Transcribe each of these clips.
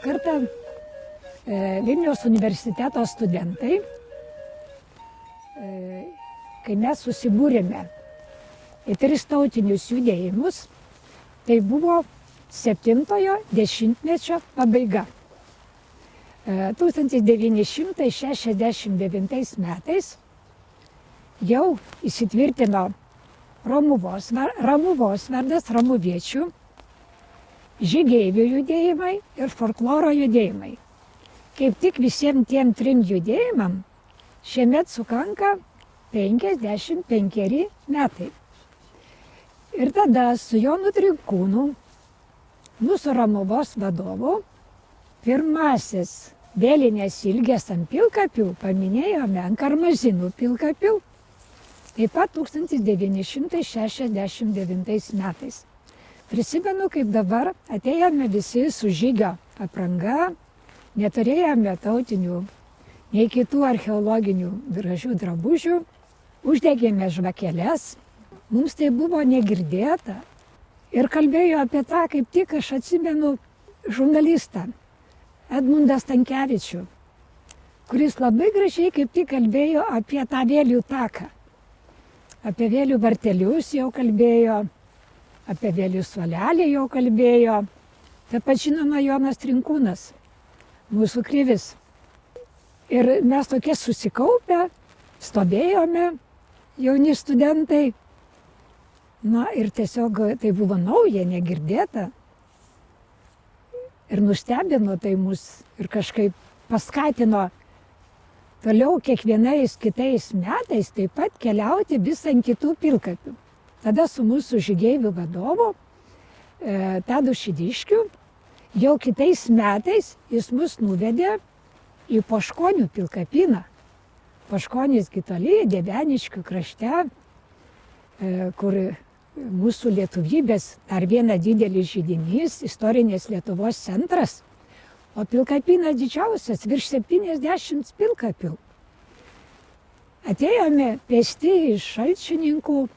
kartą Vilniaus universiteto studentai, kai mes susibūrėme į 3 tautinius judėjimus, tai buvo 7-ojo dešimtmečio pabaiga. 1969 metais jau įsitvirtino Romuvos vardas, romuviečių, žygeivių judėjimai ir folkloro judėjimai. Kaip tik visiems tiem 3 judėjimam šiemet sukanka 55 metai. Ir tada su Jonu Trinkūnu, mūsų Romuvos vadovu, pirmasis vėlinės ilgės ant pilkapių paminėjome ant Karmazinų pilkapių, taip pat 1969 metais. Prisimenu, kaip dabar atėjome visi su žygio apranga, neturėjome tautinių, nei kitų archeologinių gražių drabužių, uždegėme žvakeles, mums tai buvo negirdėta. Ir kalbėjo apie tą, kaip tik aš atsimenu žurnalistą Edmundą Stankevičių, kuris labai gražiai kaip tik kalbėjo apie tą vėlių taką. Apie vėlių vartelius jau kalbėjo, apie vėlių suolelį jau kalbėjo. Taip pat žinoma Jonas Trinkūnas, mūsų krivis. Ir mes tokie susikaupę, stovėjome, jauni studentai. Na ir tiesiog tai buvo nauja, negirdėta. Ir nustebino tai mus ir kažkaip paskatino toliau kiekvienais kitais metais taip pat keliauti vis ant kitų pilkapių. Tada su mūsų žygeivių vadovu Tadu Šidiškiu jau kitais metais jis mus nuvedė į Poškonių pilkapyną. Poškonys Gitoli, Dieveniškių krašte, kur mūsų lietuvybės dar viena didelis židinys, istorinės Lietuvos centras, o pilkapynas didžiausias, virš 70 pilkapių. Atėjome pėsti iš Šalčininkų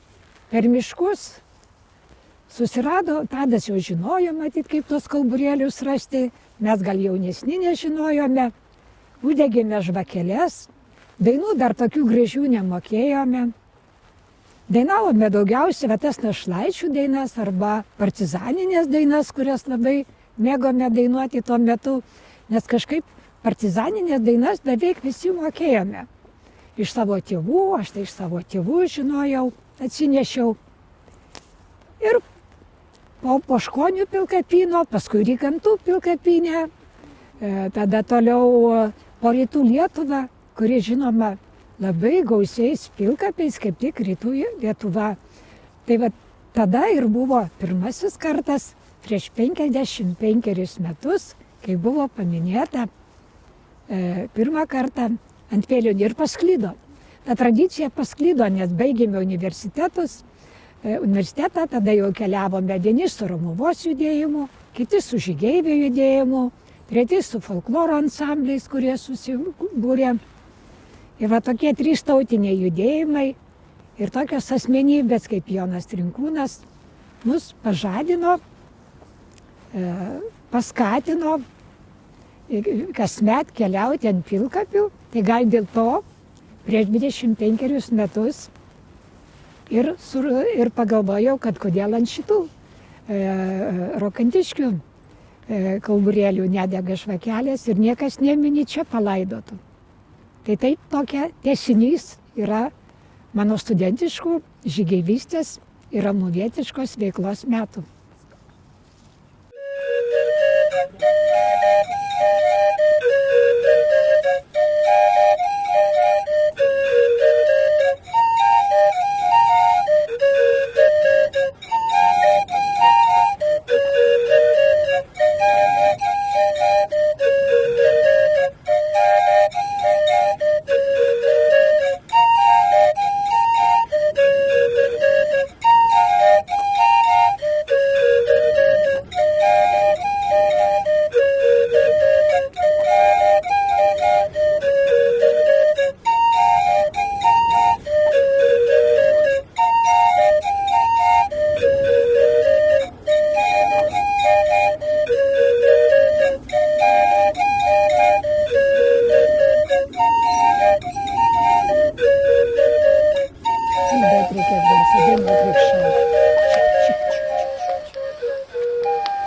per miškus, susirado, Tadas jau žinojo, matyt, kaip tos kauburėlius rasti, mes gal jaunesni nežinojome, uždegėme žvakeles, dainų dar tokių gražių nemokėjome. Dainavome daugiausiai tas našlaičių dainas arba partizaninės dainas, kurias labai mėgome dainuoti tuo metu, nes kažkaip partizaninės dainas beveik visi mokėjome. Iš savo tėvų, aš tai iš savo tėvų žinojau, atsinešiau. Ir po Poškonių pilkapyno, paskui Rykantų pilkapynę, tada toliau po Rytų Lietuvą, kuri žinoma labai gausiais pilkapiais, kaip tik Rytų Lietuva. Tai va tada ir buvo pirmasis kartas prieš 55 metus, kai buvo paminėta pirmą kartą ant vėlionių ir pasklido. Ta tradicija pasklido, nes baigėme universitetą, tada jau keliavome vieni su Romuvos judėjimu, kiti su žygeivių judėjimu, treti su folkloro ansambliais, kurie susibūrė. Ir va tokie 3 tautiniai judėjimai ir tokios asmenybės kaip Jonas Trinkūnas mus pažadino, paskatino kasmet keliauti ant pilkapių. Tai gal dėl to prieš 25 metus ir pagalvojau, kad kodėl ant šitų rokantiškių kauburėlių nedega žvakelės ir niekas nemini čia palaidotų. Tai taip tokia tęsinys yra mano studentiškų žygeivystės ir romuvietiškos veiklos metų.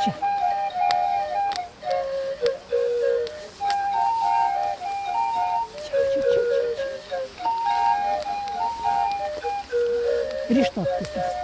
Čia. Ir iš tos pusės.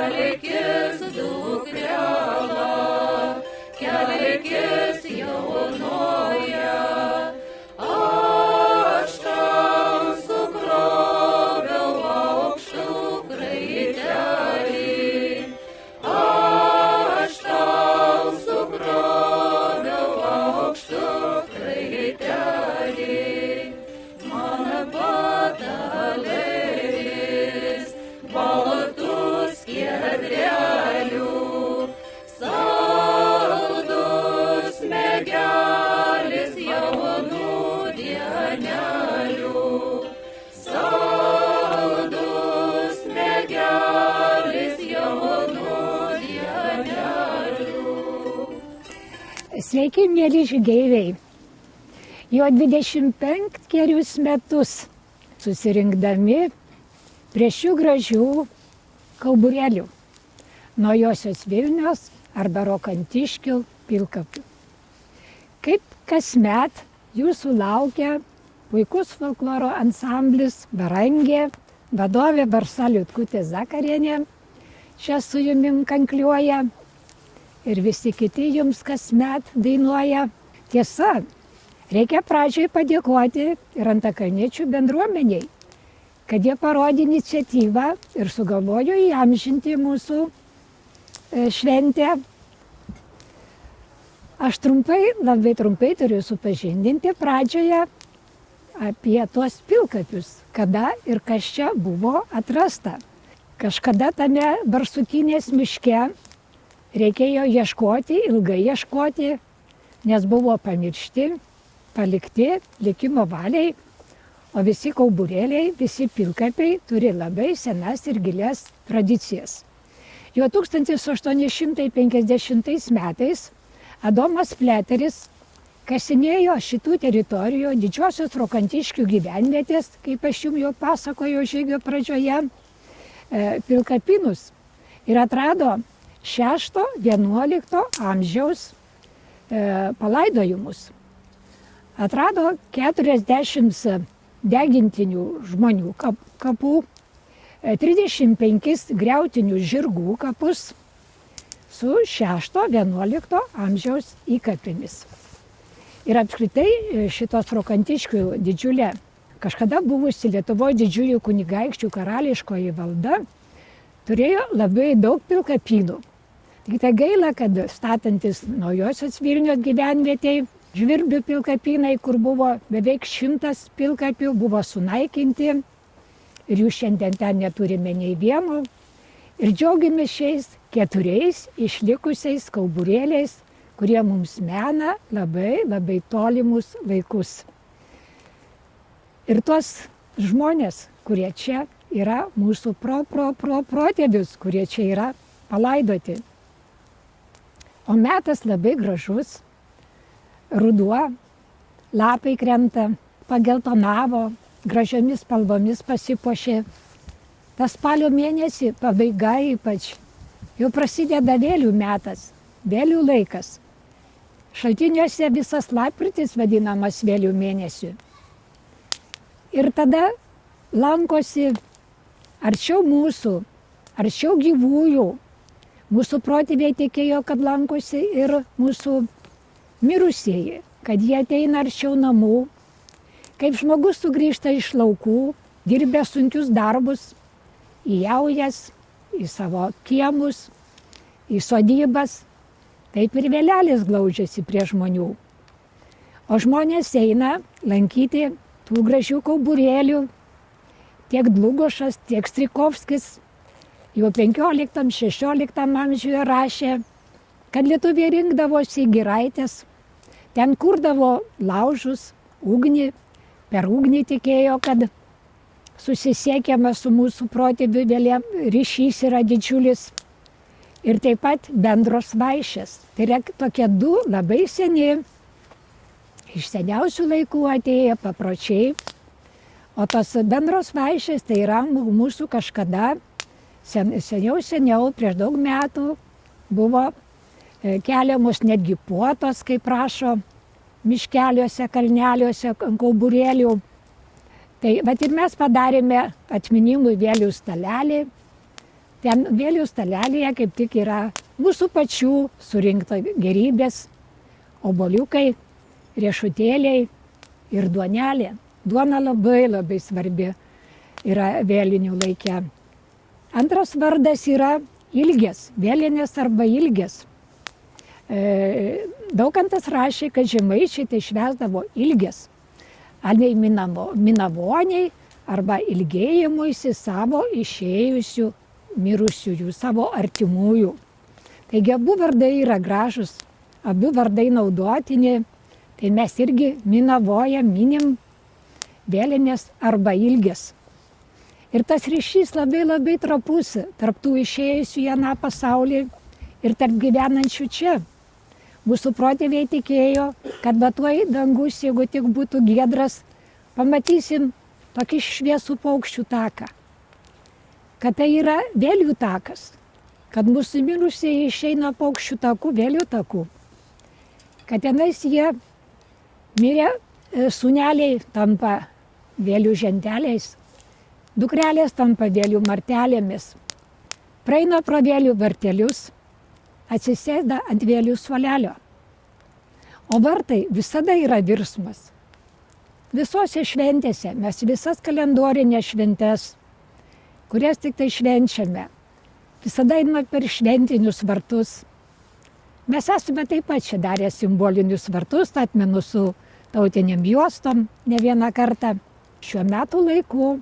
Gerai. Sveiki, mėly žygeiviai. Jau 25 metus susirinkdami prie šių gražių kauburėlių Naujosios Vilnios arba Rokantiškių pilkapių. Kaip kasmet jūsų laukia puikus folkloro ansamblis Varangė, vadovė Barsa Liutkutė Zakarienė, čia su jumim kankliuoja. Ir visi kiti jums kasmet dainuoja. Tiesa, reikia pradžiai padėkoti ir antakalniečių bendruomeniai, kad jie parodė iniciatyvą ir sugalvojo įamžinti mūsų šventę. Aš labai trumpai turiu supažindinti pradžioje apie tuos pilkapius, kada ir kas čia buvo atrasta. Kažkada tame Barsukinės miške reikėjo ieškoti, ilgai ieškoti, nes buvo pamiršti, palikti likimo valiai, o visi kauburėliai, visi pilkapiai turi labai senas ir gilias tradicijas. Jau 1850 metais Adomas Pleteris kasinėjo šitų teritorijų didžiosios Rokantiškių gyvenvietės, kaip aš jums jau pasakoju žygio pradžioje, pilkapynus ir atrado 6-11 amžiaus palaidojimus. Atrado 40 degintinių žmonių kapų, 35 griautinių žirgų kapus su 6-11 amžiaus įkapėmis. Ir apskritai šitos Rokantiškių didžiulė, kažkada buvusi Lietuvoje didžiųjų kunigaikščių karališkoji valda, turėjo labai daug pilkapynų. Tik tai gaila, kad statantis Naujosios Vilnios gyvenvietėj Žvirblių pilkapynai, kur buvo beveik 100 pilkapių, buvo sunaikinti ir jų šiandien ten neturime nei vieno. Ir džiaugiamės šiais 4 išlikusiais kauburėliais, kurie mums mena labai tolimus laikus. Ir tuos žmonės, kurie čia yra mūsų protėvius, kurie čia yra palaidoti. O metas labai gražus, ruduo, lapai krenta, pageltonavo, gražiomis spalvomis pasipuošė. Tas spalio mėnesį pabaiga ypač, jau prasideda vėlių metas, vėlių laikas. Šaltiniuose visas lapkritis vadinamas vėlių mėnesiu. Ir tada lankosi arčiau mūsų, arčiau gyvųjų. Mūsų protėviai tikėjo, kad lankosi ir mūsų mirusieji, kad jie ateina arčiau namų. Kaip žmogus sugrįžta iš laukų, dirbę sunkius darbus, į jaujas, į savo kiemus, į sodybas, taip ir vėlelis glaudžiasi prie žmonių. O žmonės eina lankyti tų gražių kauburėlių. Tiek Dlugošas, tiek Strijkovskis jau 15-16 amžiuje rašė, kad lietuviai rinkdavosi į giraitės, ten kurdavo laužus, ugnį, per ugnį tikėjo, kad susisiekiama su mūsų protėvių vėlė, ryšys yra didžiulis. Ir taip pat bendros vaišės. Tai yra tokie 2 labai seni, iš seniausių laikų atėję papročiai. O tos bendros vaišės tai yra mūsų kažkada, seniau, prieš daug metų buvo keliamos netgi puotos, kaip prašo, miškeliuose, kalneliuose, kauburėlių. Tai vat ir mes padarėme atminimui vėlių stalelį. Ten vėlių stalelėje kaip tik yra mūsų pačių surinkta gerybės, obuoliukai, riešutėliai ir duonelė. Duona labai svarbi yra vėlinių laike. Antras vardas yra ilgės, vėlinės arba ilgės. Daukantas rašė, kad žemaičiai tai švęsdavo ilgės, anei minavoniai arba ilgėjimuisi savo išėjusių mirusiųjų, savo artimųjų. Taigi abu vardai yra gražus, abu vardai naudotini, tai mes irgi minavojam, minim vėlinės arba ilgės. Ir tas ryšys labai trapus tarp tų išėjusių į aną pasaulį ir tarp gyvenančių čia. Mūsų protėviai tikėjo, kad batuoj dangus, jeigu tik būtų giedras, pamatysim tokį šviesų paukščių taką. Kad tai yra vėlių takas, kad mūsų mirusieji išeina paukščių takų, vėlių takų. Kad tenais jie mirė, sūneliai tampa vėlių ženteliais, dukrelės tampa vėlių martelėmis, praeina pro vėlių vartelius, atsisėda ant vėlių suolelio. O vartai visada yra virsmas. Visose šventėse, mes visas kalendorinės šventes, kurias tik tai švenčiame, visada einame per šventinius vartus. Mes esame taip pat čia darę simbolinius vartus, atmenu su tautiniam juostom ne vieną kartą. Šiuo metų laiku,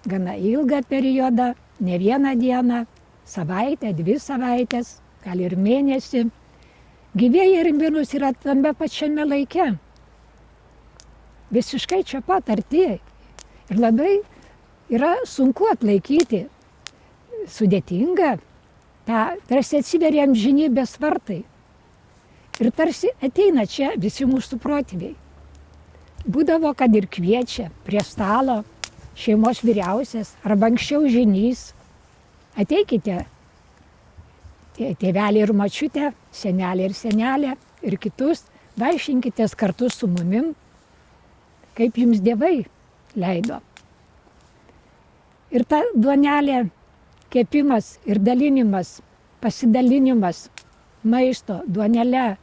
gana ilgą periodą, ne vieną dieną, savaitę, 2 savaitės, gal ir mėnesį, gyvieji ir mirus yra tame pačiame laike. Visiškai čia pat arti. Ir labai yra sunku atlaikyti, sudėtinga, tarsi atsiveria amžinybės vartai. Ir tarsi ateina čia visi mūsų protėviai. Būdavo, kad ir kviečia prie stalo šeimos vyriausias arba anksčiau žynys. Ateikite, tėvelį ir močiutę, senelį ir senelę ir kitus, vaišinkitės kartu su mumim, kaip jums dievai leido. Ir ta duonelė, kepimas ir dalinimas, pasidalinimas maisto duonele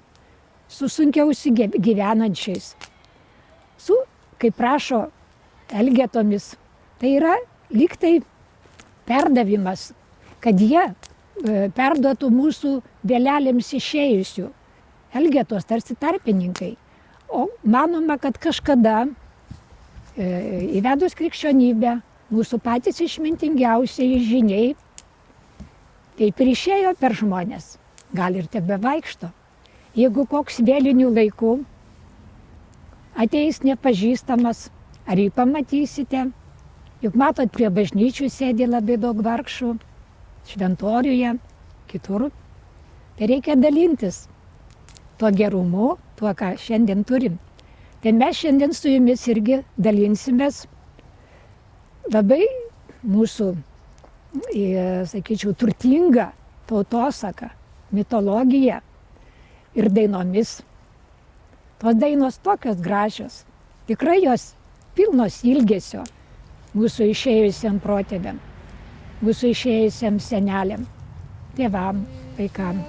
su sunkiausiai gyvenančiais, su, kaip prašo, elgetomis, tai yra lyg tai perdavimas, kad jie perduotų mūsų vėlelėms išėjusių. Elgetos tarsi tarpininkai. O manoma, kad kažkada įvedus krikščionybę, mūsų patys išmintingiausiai žiniai, taip ir išėjo per žmonės, gal ir tebe vaikšto. Jeigu koks vėlinių laikų ateis nepažįstamas, ar jį pamatysite, juk matot, prie bažnyčių sėdi labai daug vargšų, šventoriuje, kitur, tai reikia dalintis tuo gerumu, tuo, ką šiandien turim. Tai mes šiandien su jumis irgi dalinsimės labai mūsų, sakyčiau, turtingą tautosaką, mitologiją ir dainomis. Tos dainos tokios gražios, tikrai jos pilnos ilgesio mūsų išėjusiam protėviam, mūsų išėjusiam seneliam, tėvam, vaikam.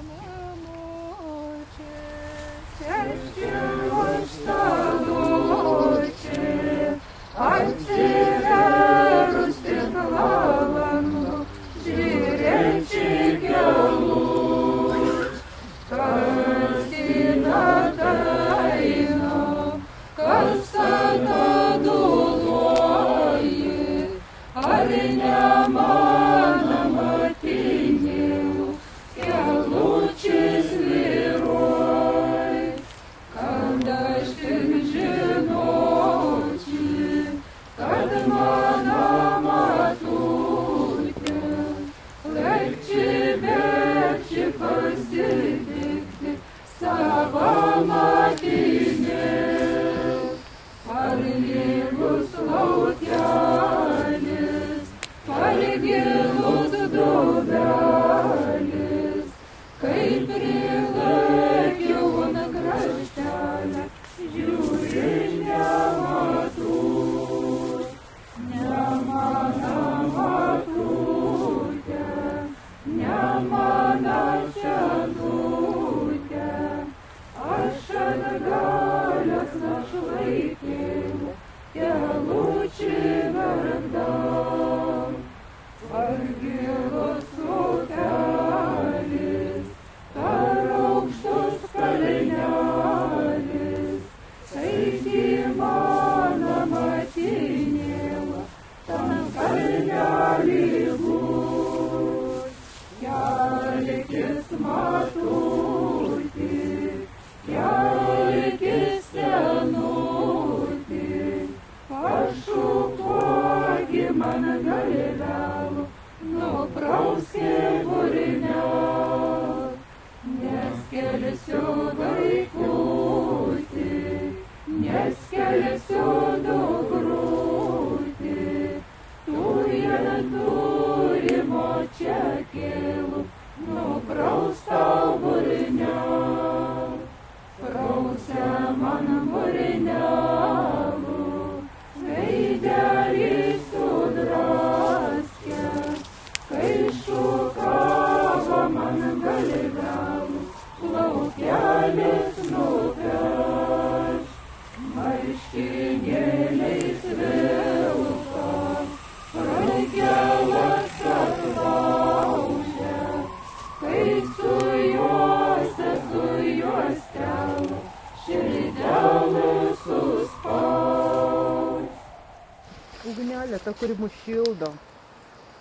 Ugnelė, ta, kuri mus šildo,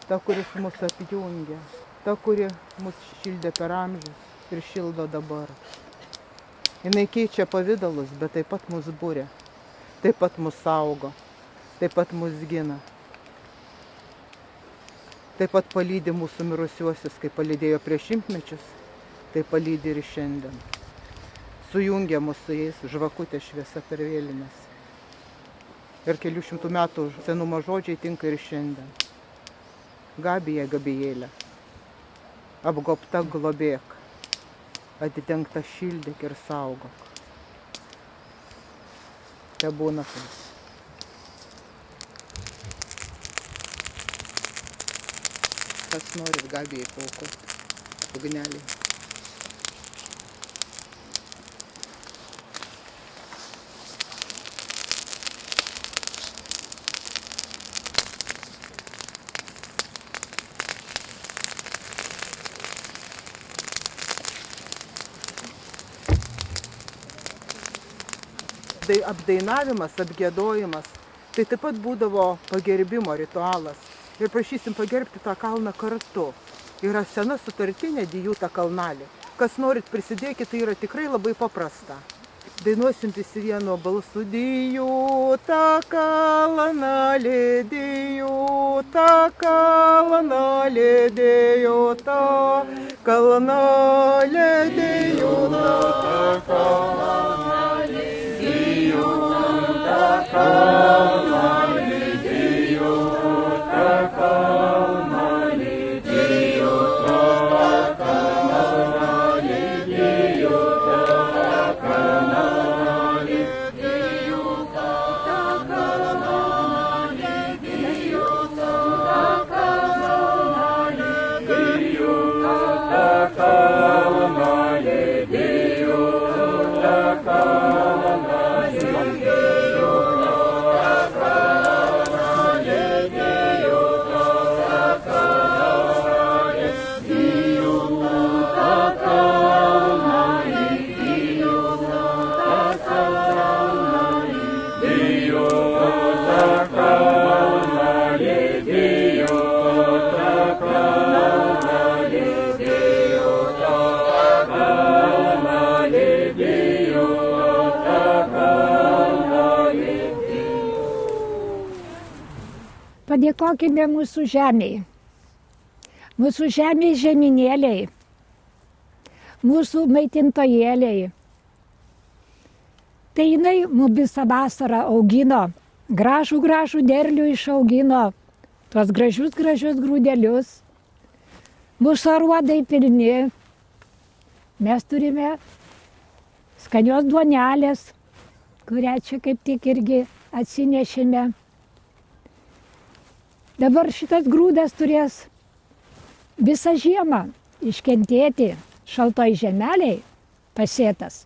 ta, kuris mus apjungia, ta, kuri mus šildė per amžius ir šildo dabar. Jinai keičia pavydalus, bet taip pat mus būrė, taip pat mus saugo, taip pat mus gina. Taip pat palydi mūsų mirusiuosius, kaip palydėjo prieš šimtmečius, taip palydi ir šiandien. Sujungia mus su jais žvakutė šviesa per vėlines. Ir kelių šimtų metų senumo žodžiai tinka ir šiandien. Gabija, Gabijėlė, apgobta globėk, atidengta šildyk ir saugok. Tebūna taip. Kas norit Gabijai paaukoti, ugnelį. apdainavimas, apgiedojimas, tai taip pat būdavo pagerbimo ritualas. Ir prašysim pagerbti tą kalną kartu. Yra sena sutartinė Dijų tą kalnelį. Kas norit prisidėkit, tai yra tikrai labai paprasta. Dainuosim visi vienu balsu. Dijų tą kalnelį, Dijų tą kalnelį, Dijų tą kalnelį, Dijų tą kalnelį, Dijų tą kalnelį, Dijų tą kalnelį, Dijų tą kalnelį, Dijų tą kalnelį, Dijų tą kalnelį, Dijų tą kalnelį, Dijų tą kalnelį, Dijų tą kalnelį, Dijų Padėkokime mūsų žemėj, mūsų žemėj žeminėliai, mūsų maitintojėliai. Tai jinai mums visą vasarą augino, gražų derlių išaugino, tuos gražius grūdelius. Mūsų aruodai pilni, mes turime skanios duonelės, kurią čia kaip tik irgi atsinešėme. Dabar šitas grūdas turės visą žiemą iškentėti šaltoj žemeliai pasėtas,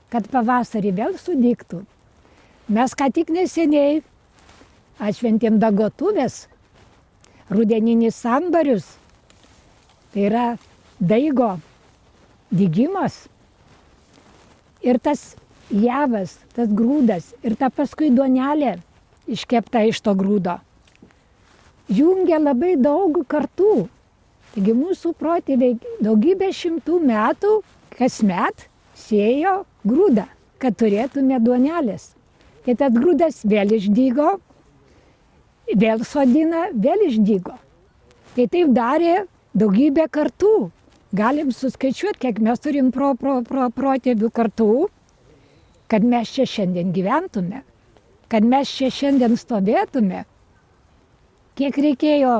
kad pavasarį vėl sudygtų. Mes ką tik neseniai atšventėm dagotuvės, rudeninis sambarius, tai yra daigo dygimas. Ir tas javas, tas grūdas ir ta paskui duonelė iškepta iš to grūdo jungia labai daug kartų. Taigi mūsų protėviai daugybę šimtų metų kasmet sėjo grūdą, kad turėtume duonelės. Tai tas grūdas vėl išdygo, vėl sodina, vėl išdygo. Tai taip darė daugybę kartų. Galim suskaičiuoti, kiek mes turim protėvių kartų, kad mes čia šiandien gyventume, kad mes čia šiandien stovėtume. Kiek reikėjo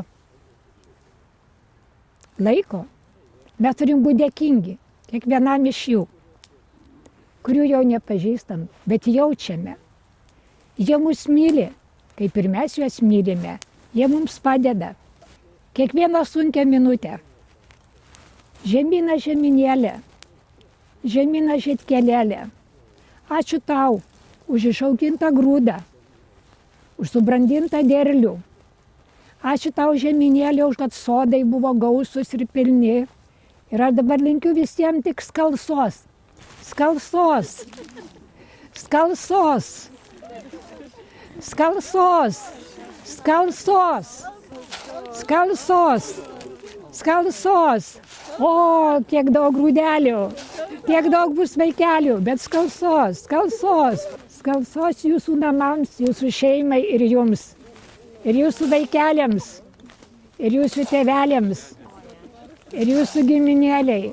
laiko, mes turim būti dėkingi kiekvienam iš jų, kurių jau nepažįstam, bet jaučiame. Jie mus myli, kaip ir mes juos mylime, jie mums padeda. Kiekvieną sunkią minutę. Žemyna žeminėlė, žemyna žiedkelėlė. Ačiū tau už išaugintą grūdą, už subrandintą derlių. Ačiū tau žeminėlė, už kad sodai buvo gausūs ir pilni. Ir aš dabar linkiu visiems tik skalsos. Skalsos. Skalsos. Skalsos. Skalsos. Skalsos. Skalsos. O, kiek daug grūdelių. Tiek daug bus vaikelių, bet skalsos. Skalsos. Skalsos jūsų namams, jūsų šeimai ir jums. Ir jūsų vaikeliams, ir jūsų tėveliams, ir jūsų giminėliai,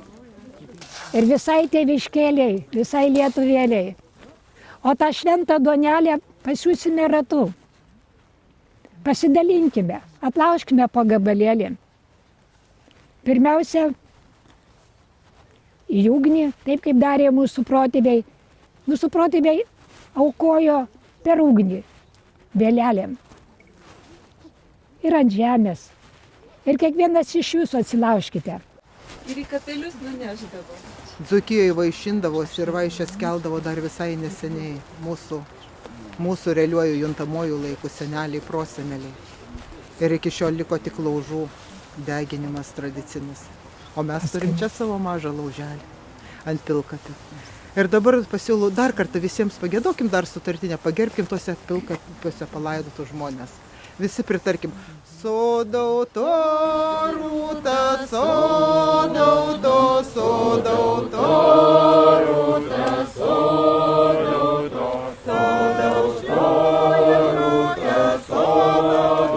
ir visai tėviškėliai, visai lietuvėliai. O tą šventą duonelę pasiūsime ratu. Pasidalinkime, atlaužkime po gabalėlį. Pirmiausia, į ugnį, taip kaip darė mūsų protėviai. Mūsų protėviai aukojo per ugnį, vėlelėm. Ir ant žemės. Ir kiekvienas iš jūsų atsilaužkite. Ir į kapelius nuneždavo. Dzūkijoje vaišindavosi ir vaišės keldavo dar visai neseniai mūsų realiuoju juntamuoju laiku seneliai, proseneliai. Ir iki šiol liko tik laužų deginimas tradicinis. O mes turim čia savo mažą lauželį ant pilkapio. Ir dabar pasiūlau dar kartą visiems pagiedokim dar sutartinę, pagerbkim tuose pilkapiuose palaidotus žmonės. Visi pritarkim. Sodauto rūta, sodauto, sodauto rūta, sodauto, sodauto rūta, sodauto, sodauto rūta, sodauto,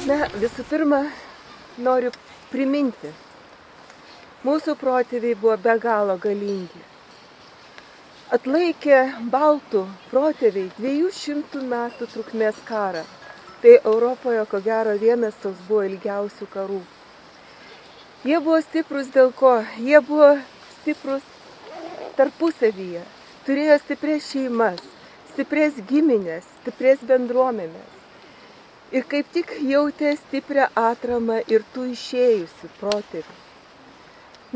Na, visų pirma, noriu priminti, Mūsų protėviai buvo be galo galingi. Atlaikė baltų protėviai 200 metų trukmės karą. Tai Europoje, ko gero, vienas toks buvo ilgiausių karų. Jie buvo stiprus dėl ko? Jie buvo stiprus tarpusavyje. Turėjo stiprias šeimas, stiprias giminės, stiprias bendruomenės. Ir kaip tik jautė stiprią atramą ir tų išėjusių protėvių.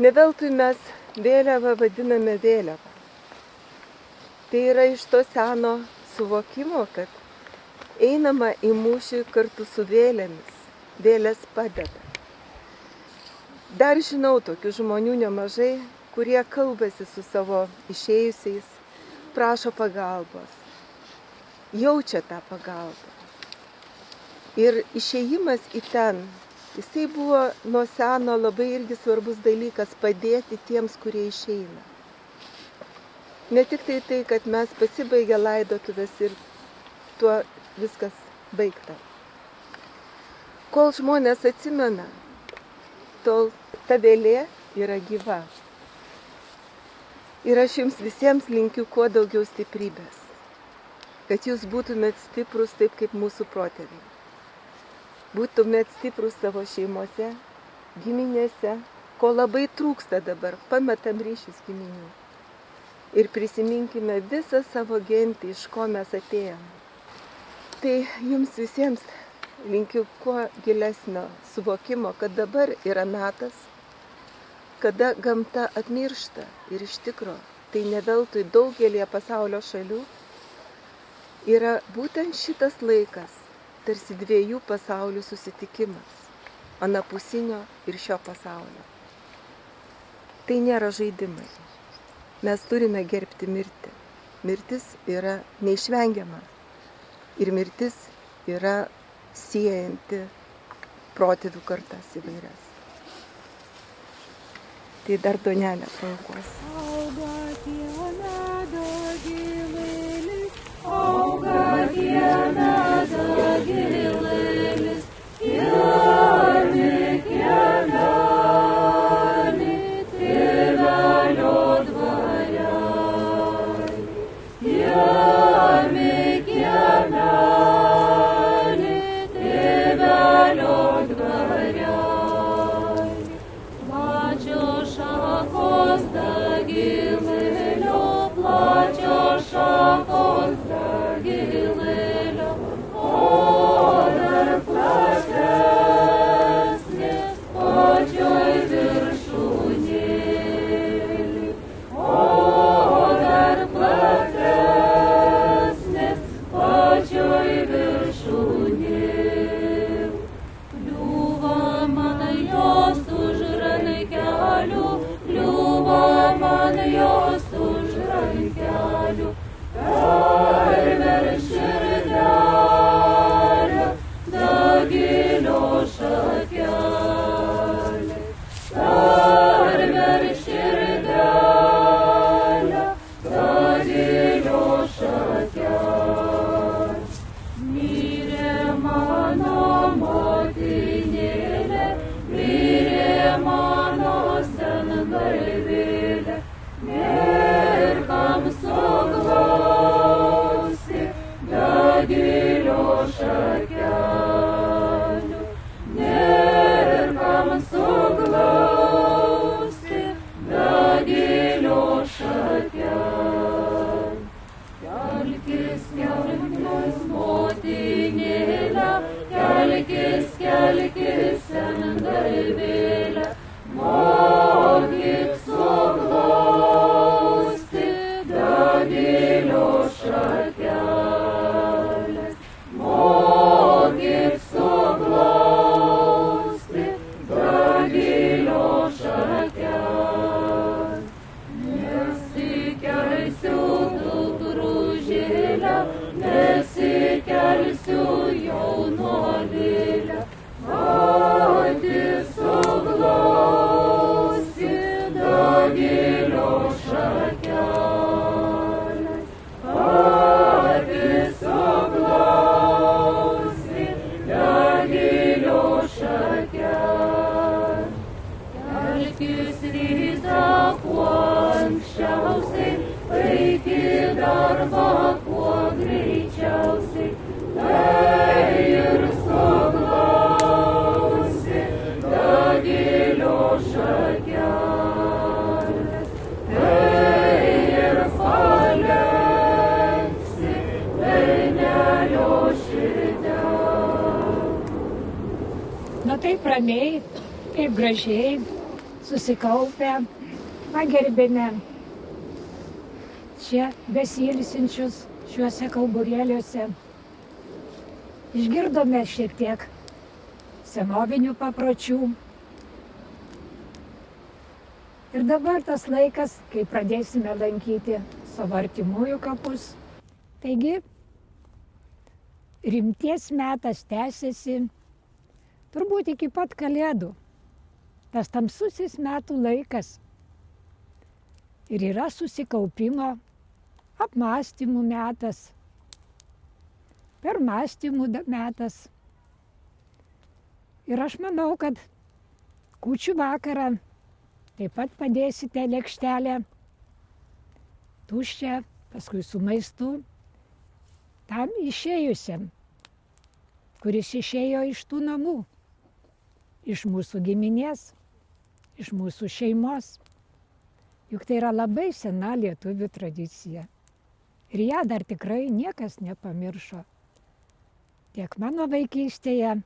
Ne veltui mes vėliavą vadiname vėliavą. Tai yra iš to seno suvokimo, kad einama į mūšį kartu su vėlėmis. Vėlės padeda. Dar žinau tokių žmonių nemažai, kurie kalbasi su savo išėjusiais, prašo pagalbos. Jaučia tą pagalbą. Ir išėjimas į ten, jisai buvo nuo seno labai irgi svarbus dalykas padėti tiems, kurie išeina. Ne tik tai, kad mes pasibaigę laidotuvės ir tuo viskas baigta. Kol žmonės atsimena, tol ta vėlė yra gyva. Ir aš jums visiems linkiu kuo daugiau stiprybės, kad jūs būtumėt stiprus taip kaip mūsų protėviai. Būtumėt stiprus savo šeimose, giminėse, ko labai trūksta dabar, pametam ryšius giminių. Ir prisiminkime visą savo gentį, iš ko mes atėjome. Tai jums visiems linkiu kuo gilesnio suvokimo, kad dabar yra metas, kada gamta atmiršta ir iš tikro, tai ne veltui daugelie pasaulio šalių yra būtent šitas laikas, tarsi dviejų pasaulių susitikimas, anapusinio ir šio pasaulio. Tai nėra žaidimai. Mes turime gerbti mirtį. Mirtis yra neišvengiama. Ir mirtis yra siejanti protėvių kartas įvairias. Tai dar duonelę paaukosi. Auga tie medo gilėlis, auga tie medo gilėlis, kiemi kiemeli, tėvelio dvare. Kiemi kiemeli, tėvelio dvare. Plačios šakos dagilėlio, plačios šakos dagilėlio, o dar platesnės pačioj viršūnėlį, o dar platesnės pačioj viršūnėlį. Kliūva man jos už rankelių, kliūva man jos už rankelių, perverš širdelę, dagilio šakelė, perverš širdelę, dagilio šakelė. Mirė mano motinėlė, mirė mano sengalvėlė, nėr kam suglausti dagilio šakelių, nėr kam suglausti dagilio šakelių. Kelkis, kelkis, motinėlė, kelkis, kelkis, sengalvėlė, mokyk suglausti dagilio šakelės, mokyk suglausti dagilio šakelės. Nesikelsiu dukružėlę, nesikelsiu jaunuolėlę, pati suglausti dagilio šakelės, pati suglausti dagilio šakelės. Kelkis Na taip ramiai, kaip gražiai, susikaupę, pagerbėme čia besilsinčius šiuose kauburėliuose. Išgirdome šiek tiek senovinių papročių. Ir dabar tas laikas, kai pradėsime lankyti savo artimųjų kapus. Taigi, rimties metas tęsiasi turbūt iki pat Kalėdų. Tas tamsusis metų laikas ir yra susikaupimo, apmąstymų metas, permąstymų metas. Ir aš manau, kad kūčių vakarą taip pat padėsite lėkštelę tuščią, paskui su maistu, tam išėjusiam, kuris išėjo iš tų namų, iš mūsų giminės, iš mūsų šeimos. Juk tai yra labai sena lietuvių tradicija. Ir ją dar tikrai niekas nepamiršo. Tiek mano vaikystėje,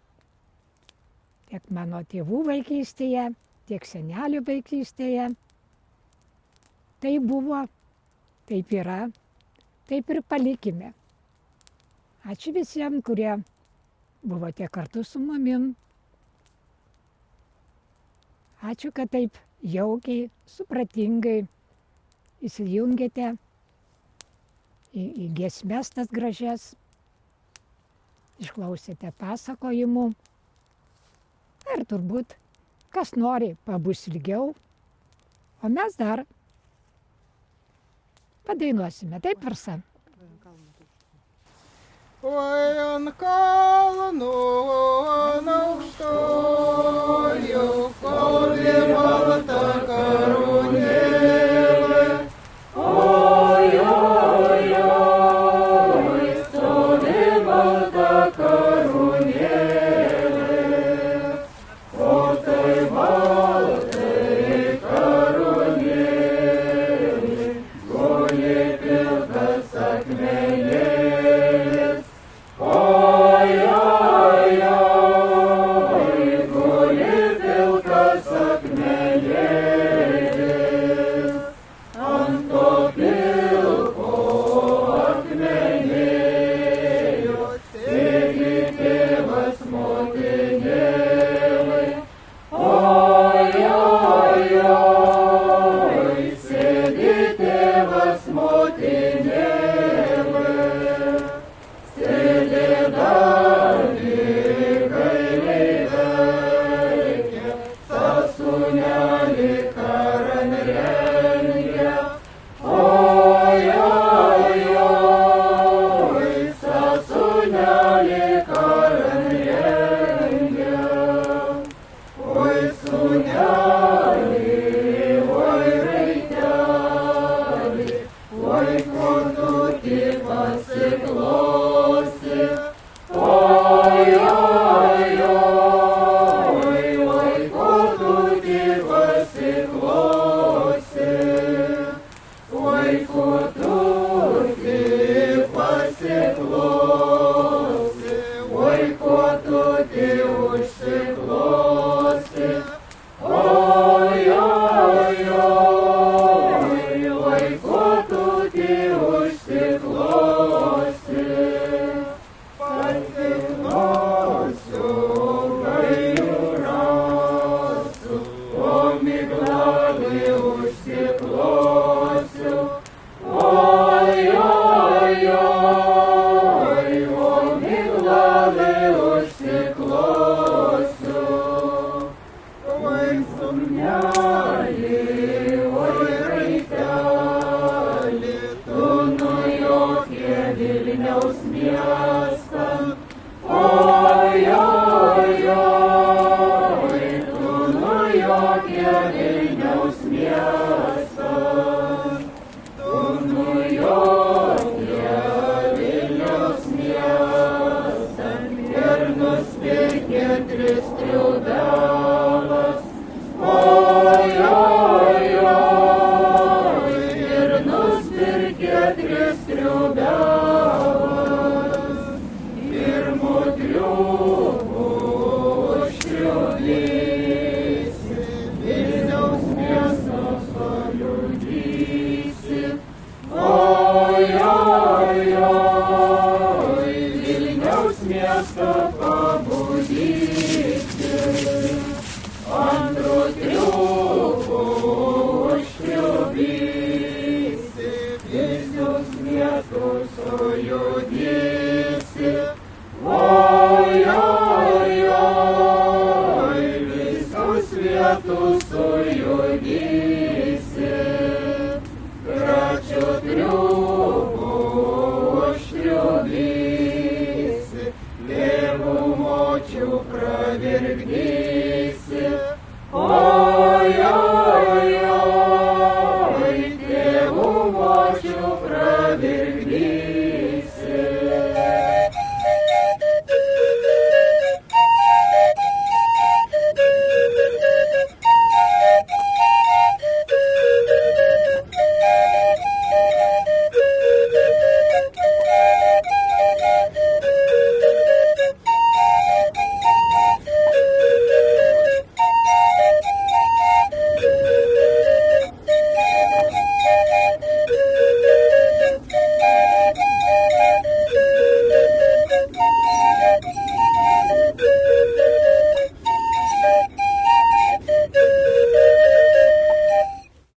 tiek mano tėvų vaikystėje, tiek senelių vaikystėje. Tai buvo, taip yra, taip ir palikime. Ačiū visiems, kurie buvote kartu su mumim. Ačiū, kad taip jaukiai, supratingai įsijungėte į giesmes tas gražias, išklausėte pasakojimų. Ir turbūt, kas nori, pabus ilgiau, o mes dar padainuosime, taip Varsa? Oi ant kalno, ant aukštojų, stovi balta karūnėlė. Oi, oi, oi, stovi balta karūnėlė. O tai baltai karūnėlė, guli pilkas akmenėlis. Oi, oi, oi, guli pilkas akmenėlis. Ant to pilko akmenėlio sėdi tėvas motinėlai. Oi, oi, oi, sėdi tėvas motinėlai. Sėdėdami gailiai verkia, sąsūnelį karan rengia. Oi, oi, oi, sąsūnelį karan rengia. Oi, sūnelį, oi, raitelį, oi, ko tu tik pasiklosi. Oi, oi, oi, oi, ko tu tik pasiklosi. Oi, ko tu tik pasiklosi. Oi, ko tu tik užsiklosi. Oi, oi, oi, ko tu tik užsiklosi. Pasiklosiu, gailių rasiu, o miglalį užsiklosiu. Oi, oi, oi, o miglalį užsiklosiu. Oi, sumnelį, oi, raitelį, tu nujokė Vilniaus miestą. Oi, oi, oi, tu nujokė Vilniaus miestą. Tu nujokė Vilniaus miestą ir nuspirkė tris triubelas. Oi, oi, oi, ir nuspirkė tris triubelas. miestą pabudysi, antru triuku užtriubysi, visus miestus sujudysi. Oi, oi, oi, visus vietus sujudysi, trečiu triuku užtriubysi, tėvų močių pravirkdysi.